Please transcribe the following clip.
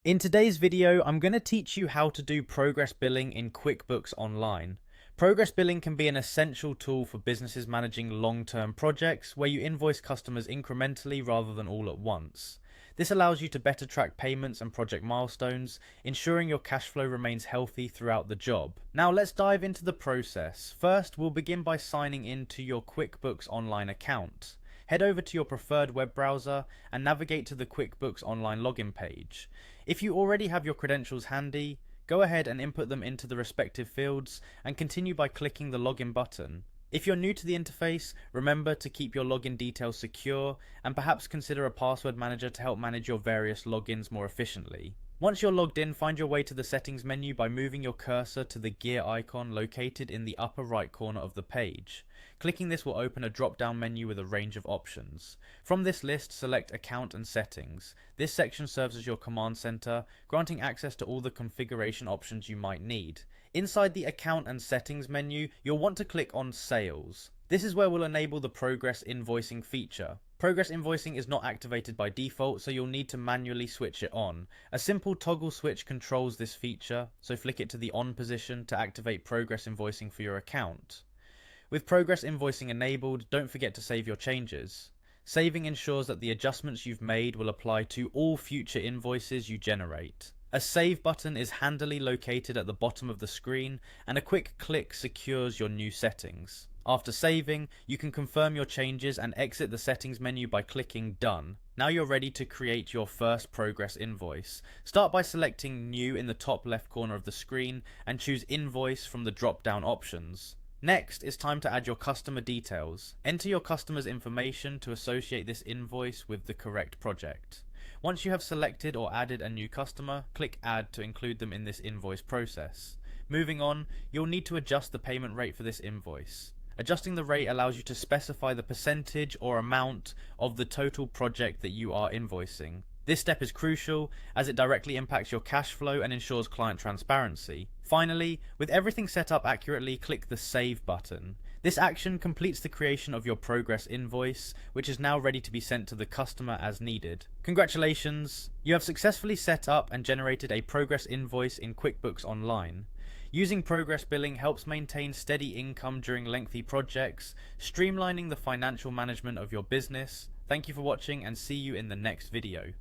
In today's video, I'm going to teach you how to do progress billing in QuickBooks Online. Progress billing can be an essential tool for businesses managing long-term projects where you invoice customers incrementally rather than all at once. This allows you to better track payments and project milestones, ensuring your cash flow remains healthy throughout the job. Now let's dive into the process. First, we'll begin by signing in to your QuickBooks Online account. Head over to your preferred web browser and navigate to the QuickBooks Online login page. If you already have your credentials handy, go ahead and input them into the respective fields and continue by clicking the login button. If you're new to the interface, remember to keep your login details secure and perhaps consider a password manager to help manage your various logins more efficiently. Once you're logged in, find your way to the settings menu by moving your cursor to the gear icon located in the upper right corner of the page. Clicking this will open a drop-down menu with a range of options. From this list, select Account and Settings. This section serves as your command center, granting access to all the configuration options you might need. Inside the Account and Settings menu, you'll want to click on Sales. This is where we'll enable the Progress Invoicing feature. Progress Invoicing is not activated by default, so you'll need to manually switch it on. A simple toggle switch controls this feature, so flick it to the on position to activate Progress Invoicing for your account. With Progress Invoicing enabled, don't forget to save your changes. Saving ensures that the adjustments you've made will apply to all future invoices you generate. A Save button is handily located at the bottom of the screen, and a quick click secures your new settings. After saving, you can confirm your changes and exit the settings menu by clicking Done. Now you're ready to create your first progress invoice. Start by selecting New in the top left corner of the screen and choose Invoice from the drop-down options. Next, it's time to add your customer details. Enter your customer's information to associate this invoice with the correct project. Once you have selected or added a new customer, click Add to include them in this invoice process. Moving on, you'll need to adjust the payment rate for this invoice. Adjusting the rate allows you to specify the percentage or amount of the total project that you are invoicing. This step is crucial as it directly impacts your cash flow and ensures client transparency. Finally, with everything set up accurately, click the Save button. This action completes the creation of your progress invoice, which is now ready to be sent to the customer as needed. Congratulations! You have successfully set up and generated a progress invoice in QuickBooks Online. Using progress billing helps maintain steady income during lengthy projects, streamlining the financial management of your business. Thank you for watching and see you in the next video.